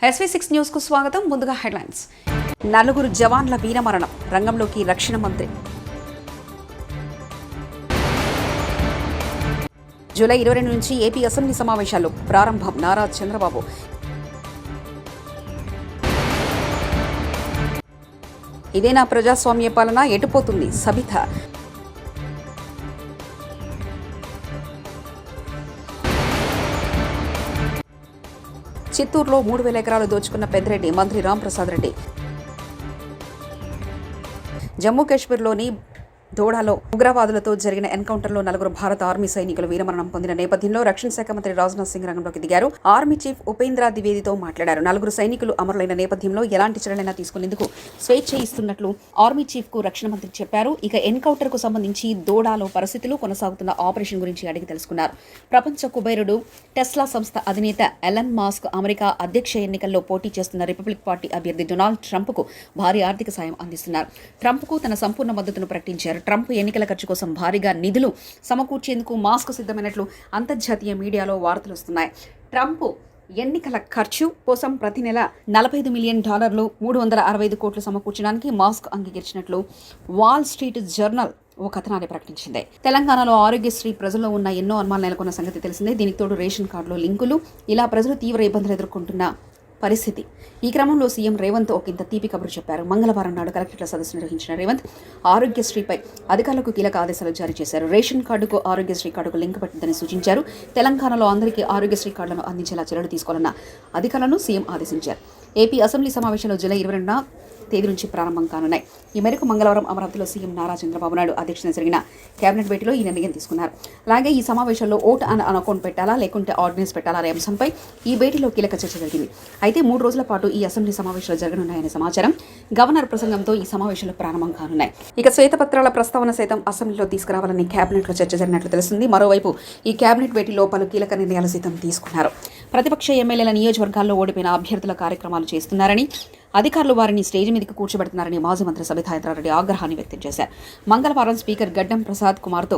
SV6 news కు స్వాగతం. ముందుగా హెడ్లైన్స్. నలుగురు జవాన్ల వీరమరణం, రంగంలోకి రక్షణ మంత్రి. జూలై 22 నుంచి ఏపీ అసెంబ్లీ సమావేశాలు ప్రారంభం, నారా చంద్రబాబు. ఇదేనా ప్రజాస్వామ్య పాలన, ఎటుపోతుంది సబిత. చిత్తూరులో 3,000 ఎకరాలు దోచుకున్న పెద్దిరెడ్డి, మంత్రి రాంప్రసాద్ రెడ్డి. జమ్మూ కాశ్మీర్లోని దోడాలో ఉగ్రవాదులతో జరిగిన ఎన్కౌంటర్లో 4 భారత ఆర్మీ సైనికులు వీరమరణం పొందిన నేపథ్యంలో రక్షణ శాఖ మంత్రి రాజ్నాథ్ సింగ్ రంగంలోకి దిగారు. ఆర్మీ చీఫ్ ఉపేంద్ర ద్వివేదితో మాట్లాడారు. 4 సైనికులు అమరులైన నేపథ్యంలో ఎలాంటి చర్యలైనా తీసుకునేందుకు స్వేచ్ఛ ఇస్తున్నట్లు ఆర్మీ చీఫ్ కు రక్షణ మంత్రి చెప్పారు. ఇక ఎన్కౌంటర్ కు సంబంధించి దోడాలో పరిస్థితులు, కొనసాగుతున్న ఆపరేషన్ గురించి అడిగి తెలుసుకున్నారు. ప్రపంచ కుబేరుడు టెస్లా సంస్థ అధినేత ఎలన్ మాస్క్ అమెరికా అధ్యక్ష ఎన్నికల్లో పోటీ చేస్తున్న రిపబ్లిక్ పార్టీ అభ్యర్థి డొనాల్డ్ ట్రంప్ కు భారీ ఆర్థిక సాయం అందిస్తున్నారు. ట్రంప్ కు తన సంపూర్ణ మద్దతును ప్రకటించారు. ట్రంప్ ఎన్నికల ఖర్చు కోసం భారీగా నిధులు సమకూర్చేందుకు మాస్క్ సిద్ధమైనట్లు అంతర్జాతీయ మీడియాలో వార్తలు వస్తున్నాయి. ట్రంప్ ఎన్నికల ఖర్చు కోసం ప్రతి నెల $45 మిలియన్, 365 కోట్లు సమకూర్చడానికి మాస్క్ అంగీకరించినట్లు వాల్ స్ట్రీట్ జర్నల్ ఓ కథనాన్ని ప్రకటించింది. తెలంగాణలో ఆరోగ్యశ్రీ ప్రజల్లో ఉన్న ఎన్నో అనుమానాలు నెలకొన్న సంగతి తెలిసిందే. దీనికి తోడు రేషన్ కార్డులో లింకులు, ఇలా ప్రజలు తీవ్ర ఇబ్బందులు ఎదుర్కొంటున్న పరిస్థితి. ఈ క్రమంలో సీఎం రేవంత్ ఒకంత తీపి కబురు చెప్పారు. మంగళవారం నాడు కలెక్టర్ల సదస్సు నిర్వహించిన రేవంత్ ఆరోగ్యశ్రీపై అధికారులకు కీలక ఆదేశాలు జారీ చేశారు. రేషన్ కార్డుకు ఆరోగ్యశ్రీ కార్డుకు లింక్ పెట్టిందని సూచించారు. తెలంగాణలో అందరికీ ఆరోగ్యశ్రీ కార్డులను అందించేలా చర్యలు తీసుకోవాలన్న అధికారులను సీఎం ఆదేశించారు. ఏపీ అసెంబ్లీ సమావేశంలో జూలై 22వ తేదీ నుంచి ప్రారంభం కానున్నాయి. ఈ మేరకు మంగళవారం అమరావతిలో సీఎం నారా చంద్రబాబు నాయుడు అధ్యక్షతన జరిగిన కేబినెట్ భేటీలో ఈ నిర్ణయం తీసుకున్నారు. అలాగే ఈ సమావేశంలో ఓట్ ఆన్ అకౌంట్ పెట్టాలా లేకుంటే ఆర్డినెన్స్ పెట్టాలా అనే అంశంపై ఈ భేటీలో కీలక చర్చ జరిగింది. అయితే 3 రోజుల పాటు ఈ అసెంబ్లీ సమావేశాలు జరగనున్నాయనే సమాచారం. గవర్నర్ ప్రసంగంతో ఈ సమావేశాలు ప్రారంభం కానున్నాయి. ఇక శ్వేతపత్రాల ప్రస్తావన సైతం అసెంబ్లీలో తీసుకురావాలని కేబినెట్ లో చర్చ జరిగినట్లు తెలుస్తుంది. మరోవైపు ఈ కేబినెట్ భేటీలో పలు కీలక నిర్ణయాలు సైతం తీసుకున్నారు. ప్రతిపక్ష ఎమ్మెల్యేల నియోజకవర్గాల్లో ఓడిపోయిన అభ్యర్థుల కార్యక్రమాలు చేస్తున్నారని, అధికారులు వారిని స్టేజ్ మీదకి కూర్చోబెడుతున్నారని మాజీ మంత్రి సబితా ఇంద్రారెడ్డి ఆగ్రహాన్ని వ్యక్తం చేశారు. మంగళవారం స్పీకర్ గడ్డం ప్రసాద్ కుమార్తో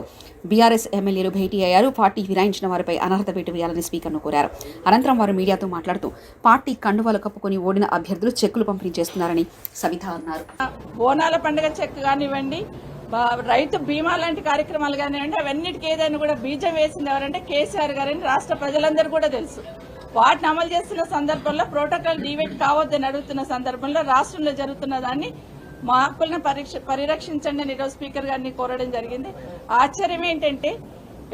బీఆర్ఎస్ ఎమ్మెల్యేలు భేటీ అయ్యారు. పార్టీ ఫిరాయించిన వారిపై అనర్హత వేటు వేయాలని స్పీకర్ను కోరారు. అనంతరం వారు మీడియాతో మాట్లాడుతూ పార్టీ కండువాలు కప్పుకొని ఓడిన అభ్యర్థులు చెక్కులు పంపిణీ చేస్తున్నారని సబితా అన్నారు. బోనాల పండుగ చెక్ కానివ్వండి, రైతు బీమా లాంటి కార్యక్రమాలు కానివ్వండి, అవన్నిటికీ ఏదైనా కూడా బీజం వేసింది ఎవరంటే కేసీఆర్ గారని రాష్ట్ర ప్రజలందరూ కూడా తెలుసు. వాటిని అమలు చేస్తున్న సందర్భంలో ప్రోటోకాల్ డివేట్ కావద్దని అడుగుతున్న సందర్భంలో రాష్ట్రంలో జరుగుతున్న దాన్ని మా హక్కులను పరిరక్షించండి అని ఈరోజు స్పీకర్ గారిని కోరడం జరిగింది. ఆశ్చర్యం ఏంటంటే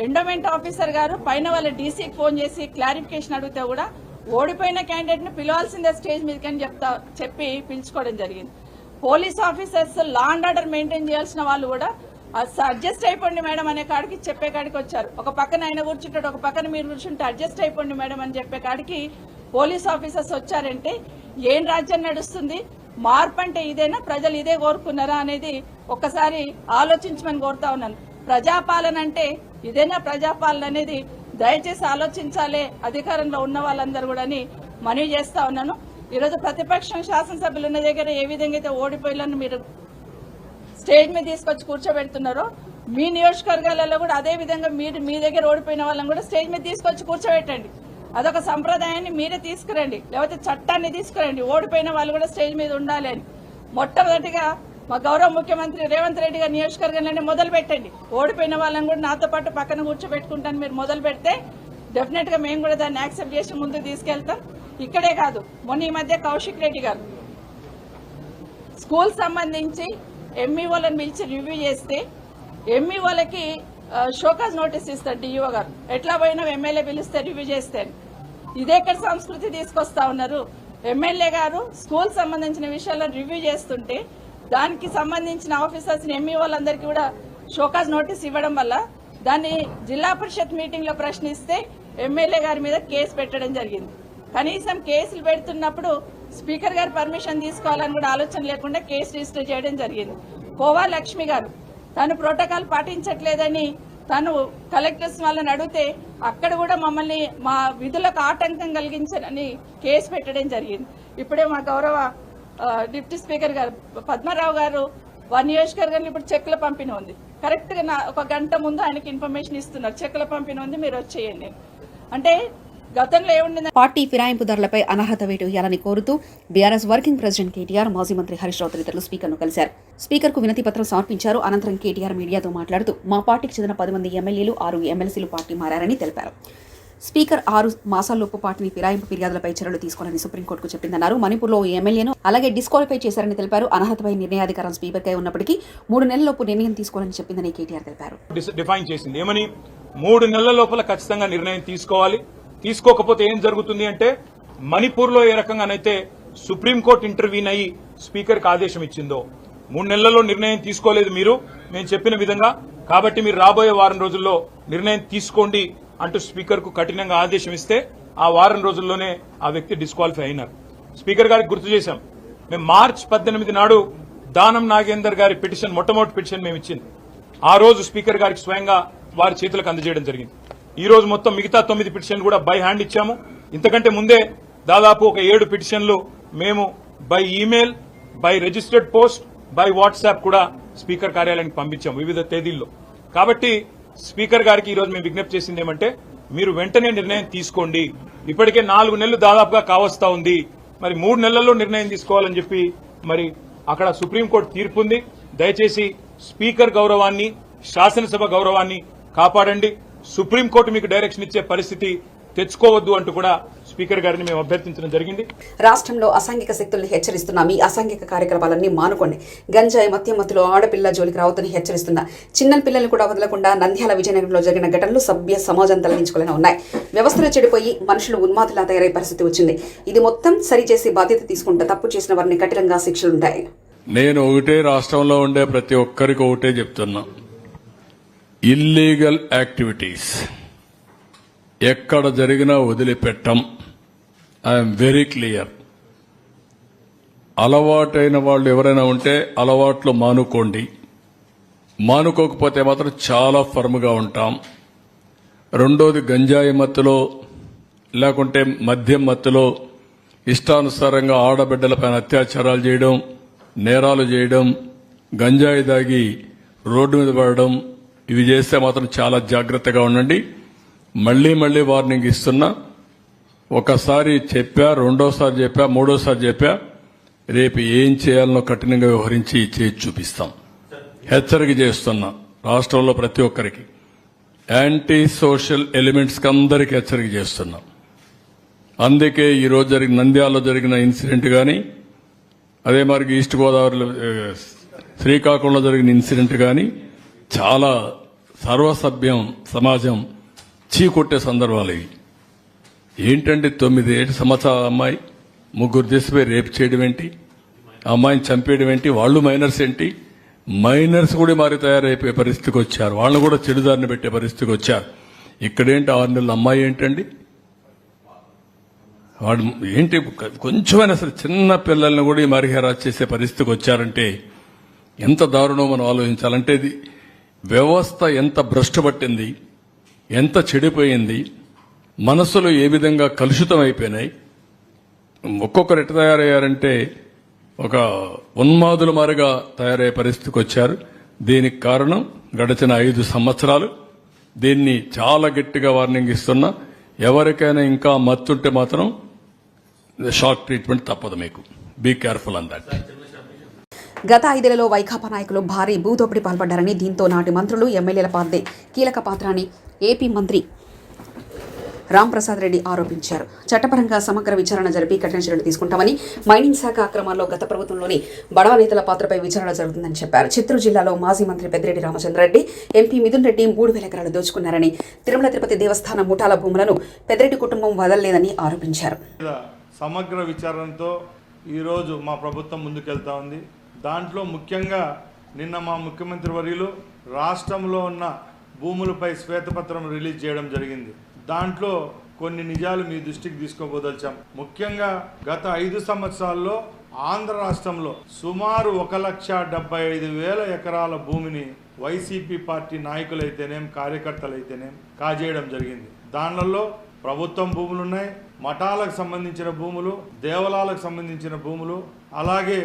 ఎండోమెంట్ ఆఫీసర్ గారు పైన వాళ్ళ డీసీకి ఫోన్ చేసి క్లారిఫికేషన్ అడిగితే కూడా ఓడిపోయిన క్యాండిడేట్ ని పిలవాల్సిందే స్టేజ్ మీదకి అని చెప్పి పిలుచుకోవడం జరిగింది. Police officers law and order maintain చేయాల్సిన వాళ్ళు కూడా అడ్జస్ట్ అయిపోండి మేడం అనే కాడికి చెప్పే కాడికి వచ్చారు. ఒక పక్కన ఆయన కూర్చుంటాడు, ఒక పక్కన మీరు కూర్చుంటే అడ్జస్ట్ అయిపోండి మేడం అని చెప్పే కాడికి పోలీస్ ఆఫీసర్స్ వచ్చారంటే ఏం రాజ్యం నడుస్తుంది? మార్పు అంటే ఇదేనా? ప్రజలు ఇదే కోరుకున్నారా అనేది ఒక్కసారి ఆలోచించమని కోరుతా ఉన్నాను. ప్రజాపాలన అంటే ఇదేనా ప్రజాపాలన అనేది దయచేసి ఆలోచించాలి అధికారంలో ఉన్న వాళ్ళందరూ కూడా అని మనవి చేస్తా ఉన్నాను. ఈరోజు ప్రతిపక్షం శాసనసభ్యులు ఉన్న దగ్గర ఏ విధంగా అయితే ఓడిపోయాలని మీరు స్టేజ్ మీద తీసుకొచ్చి కూర్చోబెడుతున్నారో, మీ నియోజకవర్గాలలో కూడా అదే విధంగా మీరు మీ దగ్గర ఓడిపోయిన వాళ్ళని కూడా స్టేజ్ మీద తీసుకొచ్చి కూర్చోబెట్టండి. అదొక సంప్రదాయాన్ని మీరే తీసుకురండి, లేకపోతే చట్టాన్ని తీసుకురండి. ఓడిపోయిన వాళ్ళు కూడా స్టేజ్ మీద ఉండాలి అని మొట్టమొదటిగా మా గౌరవ ముఖ్యమంత్రి రేవంత్ రెడ్డి గారి నియోజకవర్గంలోనే మొదలు పెట్టండి. ఓడిపోయిన వాళ్ళని కూడా నాతో పాటు పక్కన కూర్చోబెట్టుకుంటాను మీరు మొదలు పెడితే డెఫినెట్ గా మేము కూడా దాన్ని యాక్సెప్ట్ చేసి ముందుకు తీసుకెళ్తాం. ఇక్కడే కాదు, మొన్న ఈ మధ్య కౌశిక్ రెడ్డి గారు స్కూల్ సంబంధించి ఎంఈఓలను పిలిచి రివ్యూ చేస్తే ఎంఈఓలకి షోకాజ్ నోటీస్ ఇస్తారు డిఈఓ గారు. ఎట్లా పోయినా ఎమ్మెల్యే పిలిస్తే రివ్యూ చేస్తే ఇదేక్కడ సంస్కృతి తీసుకొస్తా ఉన్నారు? ఎమ్మెల్యే గారు స్కూల్ సంబంధించిన విషయాలను రివ్యూ చేస్తుంటే దానికి సంబంధించిన ఆఫీసర్స్ ఎంఈఓలందరికీ కూడా షోకాజ్ నోటీస్ ఇవ్వడం వల్ల దాన్ని జిల్లా పరిషత్ మీటింగ్ లో ప్రశ్నిస్తే ఎమ్మెల్యే గారి మీద కేసు పెట్టడం జరిగింది. కనీసం కేసులు పెడుతున్నప్పుడు స్పీకర్ గారు పర్మిషన్ తీసుకోవాలని కూడా ఆలోచన లేకుండా కేసు రిజిస్టర్ చేయడం జరిగింది. కోవా లక్ష్మి గారు తను ప్రోటోకాల్ పాటించట్లేదని తను కలెక్టర్స్ వాళ్ళని అడిగితే అక్కడ కూడా మమ్మల్ని మా విధులకు ఆటంకం కలిగించారని కేసు పెట్టడం జరిగింది. ఇప్పుడే మా గౌరవ డిప్యూటీ స్పీకర్ గారు పద్మారావు గారు వారి నియోజకవర్గంలో ఇప్పుడు చెక్కుల పంపిణీ ఉంది. కరెక్ట్ గా 1 గంట ముందు ఆయనకి ఇన్ఫర్మేషన్ ఇస్తున్నారు, చెక్కుల పంపిణీ ఉంది మీరు వచ్చేయండి. అంటే గతంలో ఏముండింది? పార్టీ ఫిరాయింపుదారులపై అనర్హత వేటు వేయాలని కోరుతూ బీఆర్ఎస్ వర్కింగ్ ప్రెసిడెంట్ కేటీఆర్, మాజీ మంత్రి హరీష్ రావు తదితరులు స్పీకర్ను కలిశారు. స్పీకర్కు వినతి పత్రం సమర్పించారు. అనంతరం కేటీఆర్ మీడియాతో మాట్లాడుతూ మా పార్టీకి చెందిన 10 మంది ఎమ్మెల్యేలు, 6 ఎమ్మెల్సీలు పార్టీ మారారని తెలిపారు. స్పీకర్ 6 మాసాల్లోపు పార్టీని ఫిరాయింపు ఫిర్యాదులపై చర్యలు తీసుకోవాలని సుప్రీంకోర్టుకు చెప్పిందన్నారు. మణిపూర్లో ఓ ఎమ్మెల్యేను అలాగే డిస్క్వాలిఫై చేశారని తెలిపారు. అనర్హతపై నిర్ణయాధికారం స్పీకర్కై ఉన్నప్పటికీ 3 నెలలలోపు నిర్ణయం తీసుకోవాలని చెప్పిందని కేటీఆర్ తెలిపారు. డిఫైన్ చేసింది ఏమని, 3 నెలల లోపల ఖచ్చితంగా నిర్ణయం తీసుకోవాలి. తీసుకోకపోతే ఏం జరుగుతుంది అంటే, మణిపూర్లో ఏ రకంగానైతే సుప్రీంకోర్టు ఇంటర్వ్యూన్ అయ్యి స్పీకర్కి ఆదేశం ఇచ్చిందో, 3 నెలల్లో నిర్ణయం తీసుకోలేదు మీరు మేము చెప్పిన విధంగా, కాబట్టి మీరు రాబోయే వారం రోజుల్లో నిర్ణయం తీసుకోండి అంటూ స్పీకర్కు కఠినంగా ఆదేశం ఇస్తే ఆ వారం రోజుల్లోనే ఆ వ్యక్తి డిస్క్వాలిఫై అయినారు. స్పీకర్ గారికి గుర్తు చేశాం, మేము మార్చి 18 నాడు దానం నాగేందర్ గారి పిటిషన్, మొట్టమొదటి పిటిషన్ మేము ఇచ్చింది. ఆ రోజు స్పీకర్ గారికి స్వయంగా వారి చేతులకు అందజేయడం జరిగింది. ఈ రోజు మొత్తం మిగతా 9 పిటిషన్లు కూడా బై హ్యాండ్ ఇచ్చాము. ఇంతకంటే ముందే దాదాపు ఒక 7 పిటిషన్లు మేము by email, by registered post, by WhatsApp కూడా స్పీకర్ కార్యాలయానికి పంపించాము వివిధ తేదీల్లో. కాబట్టి స్పీకర్ గారికి ఈ రోజు మేము విజ్ఞప్తి చేసింది ఏమంటే, మీరు వెంటనే నిర్ణయం తీసుకోండి. ఇప్పటికే 4 నెలలు దాదాపుగా కావస్తా ఉంది, మరి 3 నెలల్లో నిర్ణయం తీసుకోవాలని చెప్పి మరి అక్కడ సుప్రీంకోర్టు తీర్పు ఉంది. దయచేసి స్పీకర్ గౌరవాన్ని, శాసనసభ గౌరవాన్ని కాపాడండి. సుప్రీంకోర్టు మీకు డైరెక్షన్ ఇచ్చే పరిస్థితి తెచ్చుకోవద్దు అంటూ కూడా స్పీకర్ గారిని మేము అభ్యర్థించడం జరిగింది. రాష్ట్రంలో అసాంఘిక శక్తుల్ని హెచ్చరిస్తున్నాం. ఈ అసాంఘిక కార్యకలాపాలన్నీ మానుకోండి. గంజాయి, మద్యం మత్తులో ఆడపిల్ల జోలికి రావద్దని హెచ్చరిస్తున్నా. చిన్న పిల్లల్ని కూడా వదలకుండా నంద్యాల, విజయనగరంలో జరిగిన ఘటనలు సభ్య సమాజం తలదించుకోలేని ఉన్నాయి. వ్యవస్థలు చెడిపోయి మనుషులు ఉన్మాదులా తయారయ్యే పరిస్థితి వచ్చింది. ఇది మొత్తం సరిచేసి బాధ్యత తీసుకుంటే తప్పు చేసిన వారిని కఠినంగా శిక్షలుంటాయి. నేను ఒకటే, రాష్ట్రంలో ఉండే ప్రతి ఒక్కరికి ఒకటే చెప్తున్నా, ఇల్లీగల్ యాక్టివిటీస్ ఎక్కడ జరిగినా వదిలిపెట్టం. I'm very clear. అలవాటైన వాళ్ళు ఎవరైనా ఉంటే అలవాట్లు మానుకోండి. మానుకోకపోతే మాత్రం చాలా ఫర్మ్గా ఉంటాం. రెండోది, గంజాయి మత్తులో లేకుంటే మద్యం మత్తులో ఇష్టానుసారంగా ఆడబిడ్డలపైన అత్యాచారాలు చేయడం, నేరాలు చేయడం, గంజాయి దాగి రోడ్డు మీద పడడం, ఇవి చేస్తే మాత్రం చాలా జాగ్రత్తగా ఉండండి. మళ్లీ మళ్లీ వార్నింగ్ ఇస్తున్నా. ఒకసారి చెప్పా, రెండోసారి చెప్పా, మూడోసారి చెప్పా, రేపు ఏం చేయాలనో కఠినంగా వ్యవహరించి చేసి చూపిస్తాం. హెచ్చరిక చేస్తున్నా రాష్ట్రంలో ప్రతి ఒక్కరికి, యాంటీ సోషల్ ఎలిమెంట్స్ కి అందరికీ హెచ్చరిక చేస్తున్నా. అందుకే ఈ రోజు జరిగిన నంద్యాలలో జరిగిన ఇన్సిడెంట్ గాని, అదే మరి ఈస్ట్ గోదావరిలో శ్రీకాకుళంలో జరిగిన ఇన్సిడెంట్ గాని చాలా సర్వసభ్యం సమాజం చీకొట్టే సందర్భాలు ఇవి. ఏంటంటే 9 సంవత్సరాల అమ్మాయి, 3 దేశపై రేపు చేయడం ఏంటి, అమ్మాయిని చంపేయడం ఏంటి, వాళ్ళు మైనర్స్ ఏంటి, మైనర్స్ కూడా మరి తయారైపోయే పరిస్థితికి వచ్చారు. వాళ్ళని కూడా చెడుదారిని పెట్టే పరిస్థితికి వచ్చారు. ఇక్కడేంటి 6 నెలల అమ్మాయి ఏంటండి, వాడు ఏంటి, కొంచెమైనా సరే చిన్న పిల్లల్ని కూడా మరి హెరాస్ చేసే పరిస్థితికి వచ్చారంటే ఎంత దారుణం మనం ఆలోచించాలంటే, ఇది వ్యవస్థ ఎంత భ్రష్టు పట్టింది, ఎంత చెడిపోయింది, మనసులు ఏ విధంగా కలుషితం అయిపోయినాయి. ఒక్కొక్కరు ఎట్లా తయారయ్యారంటే ఒక ఉన్మాదుల మారిగా తయారయ్యే పరిస్థితికి వచ్చారు. దీనికి కారణం గడిచిన 5 సంవత్సరాలు. దీన్ని చాలా గట్టిగా వార్నింగ్ ఇస్తున్నా. ఎవరికైనా ఇంకా మత్తుంటే మాత్రం షాక్ ట్రీట్మెంట్ తప్పదు. మీకు బీ కేర్ఫుల్ అన్ దట్. గత 5 ఏళ్లలో వైకాపా నాయకులు భారీ భూదోపిడి పాల్పడ్డారని, దీంతో నాటి మంత్రులు, ఎమ్మెల్యేల పాత్రే కీలక పాత్ర అని ఏపీ మంత్రి రాంప్రసాద్ రెడ్డి ఆరోపించారు. చట్టపరంగా సమగ్ర విచారణ జరిపి కఠిన చర్యలు తీసుకుంటామని, మైనింగ్ శాఖ అక్రమాల్లో గత ప్రభుత్వంలోని బడవ నేతల పాత్రపై విచారణ జరుగుతుందని చెప్పారు. చిత్తూరు జిల్లాలో మాజీ మంత్రి పెద్దిరెడ్డి రామచంద్రారెడ్డి, ఎంపీ మిథున్ రెడ్డి 3,000 ఎకరాలు దోచుకున్నారని, తిరుమల తిరుపతి దేవస్థానం ముఠాల భూములను పెద్దిరెడ్డి కుటుంబం వదలలేదని ఆరోపించారు. సమగ్ర విచారణతో ఈరోజు మా ప్రభుత్వం ముందుకెళ్తా ఉంది. దాంట్లో ముఖ్యంగా నిన్న మా ముఖ్యమంత్రి వర్యులు రాష్ట్రంలో ఉన్న భూములపై శ్వేతపత్రం రిలీజ్ చేయడం జరిగింది. దాంట్లో కొన్ని నిజాలు మీ దృష్టికి తీసుకోబోదలిచాం. ముఖ్యంగా గత 5 సంవత్సరాల్లో ఆంధ్ర రాష్ట్రంలో సుమారు 1,75,000 ఎకరాల భూమిని వైసీపీ పార్టీ నాయకులైతేనేం, కార్యకర్తలైతేనేం కాజేయడం జరిగింది. దానిలో ప్రభుత్వం భూములున్నాయి, మఠాలకు సంబంధించిన భూములు, దేవాలయాలకు సంబంధించిన భూములు, అలాగే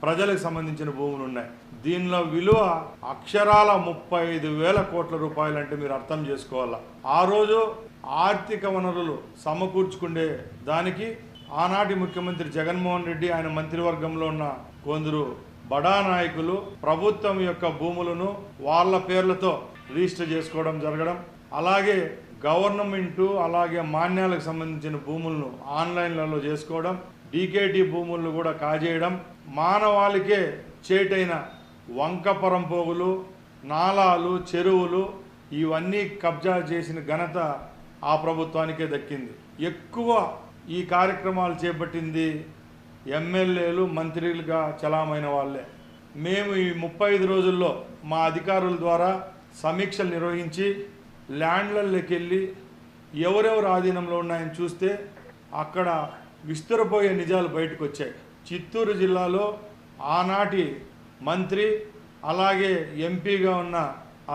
ప్రజలకు సంబంధించిన భూములు ఉన్నాయి. దీనిలో విలువ అక్షరాల 35,000 కోట్ల రూపాయలు అంటే మీరు అర్థం చేసుకోవాలా. ఆ రోజు ఆర్థిక వనరులు సమకూర్చుకునే దానికి ఆనాటి ముఖ్యమంత్రి జగన్మోహన్ రెడ్డి ఆయన మంత్రివర్గంలో ఉన్న కొందరు బడా నాయకులు ప్రభుత్వం యొక్క భూములను వాళ్ళ పేర్లతో రిజిస్టర్ చేసుకోవడం జరగడం, అలాగే గవర్నమెంటు అలాగే మాన్యాలకు సంబంధించిన భూములను ఆన్లైన్లలో చేసుకోవడం, డీకేటీ భూములను కూడా కాజేయడం, మానవాళికే చేటైన వంకపరం పోగులు, నాలాలు, చెరువులు ఇవన్నీ కబ్జా చేసిన ఘనత ఆ ప్రభుత్వానికే దక్కింది. ఎక్కువ ఈ కార్యక్రమాలు చేపట్టింది ఎమ్మెల్యేలు, మంత్రులుగా చలామైన వాళ్ళే. మేము ఈ 35 రోజుల్లో మా అధికారుల ద్వారా సమీక్షలు నిర్వహించి ల్యాండ్లలోకి వెళ్ళి ఎవరెవరు ఆధీనంలో ఉన్నాయని చూస్తే అక్కడ విస్తురపోయే నిజాలు బయటకు వచ్చాయి. చిత్తూరు జిల్లాలో ఆనాటి మంత్రి అలాగే ఎంపీగా ఉన్న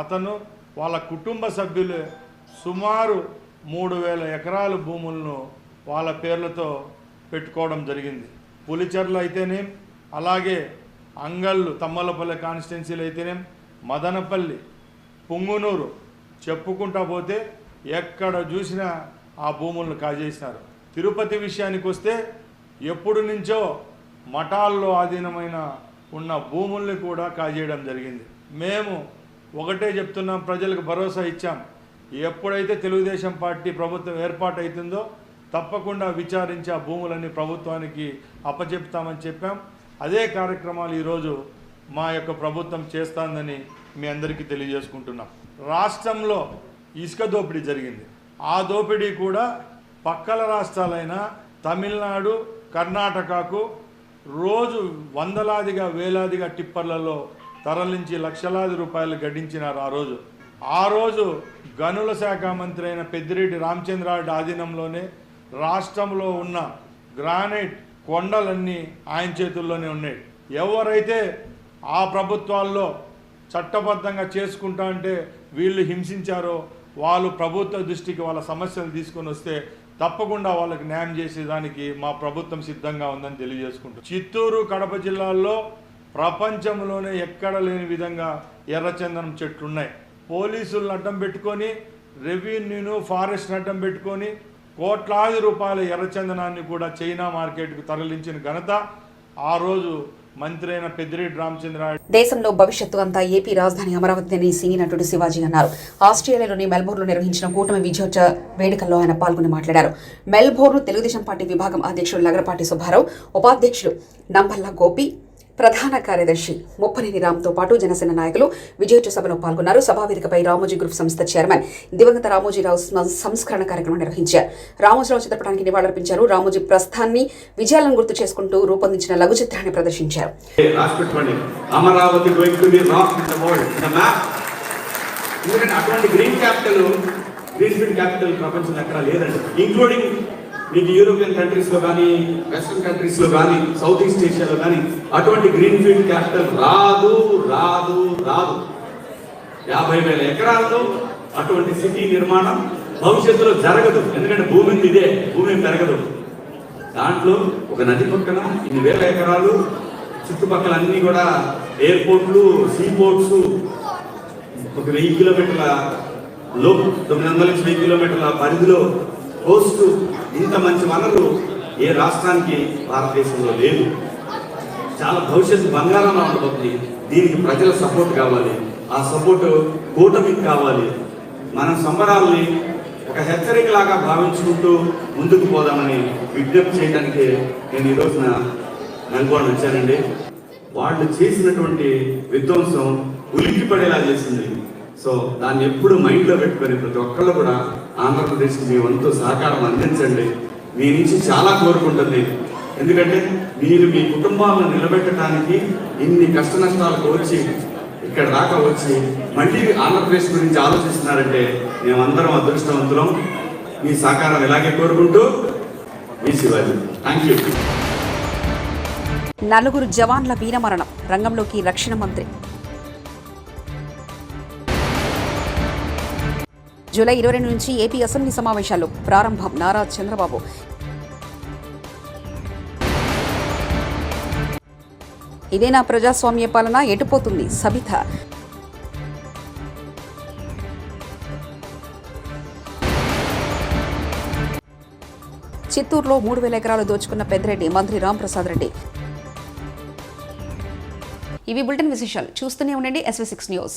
అతను వాళ్ళ కుటుంబ సభ్యులు సుమారు 3000 ఎకరాల భూములను వాళ్ళ పేర్లతో పెట్టుకోవడం జరిగింది. పులిచెర్ల అయితేనేం, అలాగే అంగళ్ళు తమ్మలపల్లి కాన్స్టిట్యున్సీలు అయితేనేం, మదనపల్లి, పుంగునూరు చెప్పుకుంటా పోతే ఎక్కడ చూసినా ఆ భూములను కాజేసినారు. తిరుపతి విషయానికి వస్తే ఎప్పుడు నుంచో మఠాల్లో ఆధీనమైన ఉన్న భూముల్ని కూడా కాజేయడం జరిగింది. మేము ఒకటే చెప్తున్నాం, ప్రజలకు భరోసా ఇచ్చాం. ఎప్పుడైతే తెలుగుదేశం పార్టీ ప్రభుత్వం ఏర్పాటు అవుతుందో తప్పకుండా విచారించి ఆ భూములన్నీ ప్రభుత్వానికి అప్పచెప్తామని చెప్పాం. అదే కార్యక్రమాలు ఈరోజు మా యొక్క ప్రభుత్వం చేస్తుందని మీ అందరికీ తెలియజేసుకుంటున్నాం. రాష్ట్రంలో ఇసుక దోపిడీ జరిగింది. ఆ దోపిడీ కూడా పక్కల రాష్ట్రాలైన తమిళనాడు, కర్ణాటకకు రోజు వందలాదిగా వేలాదిగా టిప్పర్లలో తరలించి లక్షలాది రూపాయలు గడించినారు. ఆ రోజు గనుల శాఖ మంత్రి అయిన పెద్దిరెడ్డి రామచంద్రారెడ్డి ఆధీనంలోనే రాష్ట్రంలో ఉన్న గ్రానైట్ కొండలన్నీ ఆయన చేతుల్లోనే ఉన్నాయి. ఎవరైతే ఆ ప్రభుత్వాల్లో చట్టబద్ధంగా చేసుకుంటా అంటే వీళ్ళు హింసించారో వాళ్ళు ప్రభుత్వ దృష్టికి వాళ్ళ సమస్యలు తీసుకొని వస్తే తప్పకుండా వాళ్ళకి న్యాయం చేసేదానికి మా ప్రభుత్వం సిద్ధంగా ఉందని తెలియజేసుకుంటాం. చిత్తూరు, కడప జిల్లాల్లో ప్రపంచంలోనే ఎక్కడ లేని విధంగా ఎర్రచందనం చెట్లున్నాయి. పోలీసులను అడ్డం పెట్టుకొని, రెవెన్యూను, ఫారెస్ట్ అడ్డం పెట్టుకొని కోట్లాది రూపాయల ఎర్రచందనాన్ని కూడా చైనా మార్కెట్కు తరలించిన ఘనత ఆ రోజు మంత్రి అయిన పెద్దిరెడ్డి రామచంద్రారెడ్డి. దేశంలో భవిష్యత్తు అంతా ఏపీ రాజధాని అమరావతి అని సినీ నటుడు శివాజీ అన్నారు. ఆస్ట్రేలియాలోని మెల్బోర్న్లో నిర్వహించిన కూటమి విజయోత్సవ వేడుకల్లో ఆయన పాల్గొని మాట్లాడారు. మెల్బోర్న్ తెలుగుదేశం పార్టీ విభాగం అధ్యక్షుడు లగడపాటి సుబ్బారావు, ఉపాధ్యక్షుడు నంబల్ల గోపి, ప్రధాన కార్యదర్శి ముప్పనేని రామ్తో పాటు జనసేన నాయకులు విజయోత్సవ సభలో పాల్గొన్నారు. సభావేదికపై రామోజీ గ్రూప్ సంస్థ చైర్మన్ దివంగత రామోజీరావు సంస్కరణ కార్యక్రమం నిర్వహించారు. రామోజీరావు చిత్రపటానికి నివాళులర్పించారు. రామోజీ ప్రస్థాన్ని, విజయాలను గుర్తు చేసుకుంటూ రూపొందించిన లఘు చిత్రాన్ని ప్రదర్శించారు. మీకు యూరోపియన్ కంట్రీస్లో కానీ, వెస్ట్రన్ కంట్రీస్లో కానీ, సౌత్ ఈస్ట్ ఏషియాలో కానీ అటువంటి గ్రీన్ ఫీల్డ్ క్యాపిటల్ రాదు. 50,000 ఎకరాల్లో అటువంటి సిటీ నిర్మాణం భవిష్యత్తులో జరగదు. ఎందుకంటే భూమి పెరగదు. దాంట్లో ఒక నది పక్కన ఇన్ని వేల ఎకరాలు, చుట్టుపక్కల అన్ని కూడా ఎయిర్పోర్ట్లు, సీపోర్ట్స్, ఒక 1000 కిలోమీటర్ల లోపు 900 నుంచి 1000 కిలోమీటర్ల పరిధిలో కోస్టు, ఇంత మంచి వనరు ఏ రాష్ట్రానికి భారతదేశంలో లేదు. చాలా భవిష్యత్తు బంగారంలో ఉండబోతుంది. దీనికి ప్రజల సపోర్ట్ కావాలి. ఆ సపోర్ట్ కూటమికి కావాలి. మన సంబరాల్ని ఒక హెచ్చరికలాగా భావించుకుంటూ ముందుకు పోదామని విజ్ఞప్తి చేయడానికి నేను ఈ రోజున మెల్బోర్న్ వచ్చానండి. వాళ్ళు చేసినటువంటి విధ్వంసం ఉలిక్కి పడేలా చేసింది. సో దాన్ని ఎప్పుడు మైండ్లో పెట్టుకొని ప్రతి ఒక్కళ్ళు కూడా ఆంధ్రప్రదేశ్కి మీ వంతు సహకారం అందించండి. మీ నుంచి చాలా కోరుకుంటుంది. ఎందుకంటే మీరు మీ కుటుంబాలను నిలబెట్టడానికి ఇన్ని కష్ట నష్టాలకు వచ్చి ఇక్కడ దాకా వచ్చి మళ్ళీ ఆంధ్రప్రదేశ్ గురించి ఆలోచిస్తున్నారంటే మేమందరం అదృష్టవంతులం. మీ సహకారం ఇలాగే కోరుకుంటూ మీ శివాజీ. Thank you. 4 జవాన్ల వీరమరణం, రంగంలోకి రక్షణ మంత్రి. జూలై 22 నుంచి ఏపీ అసెంబ్లీ సమావేశాలు ప్రారంభం. నారా చంద్రబాబు. ఇదేనా ప్రజాస్వామ్య పాలన? ఎటుపోతుంది సబిత? చిత్తూరులో 3,000 ఎకరాలు దోచుకున్న పెద్దిరెడ్డి, మంత్రి రాంప్రసాద్ రెడ్డి. ఇవి బులెటిన్ విశేషాలు. చూస్తూనే ఉండండి SV6 న్యూస్.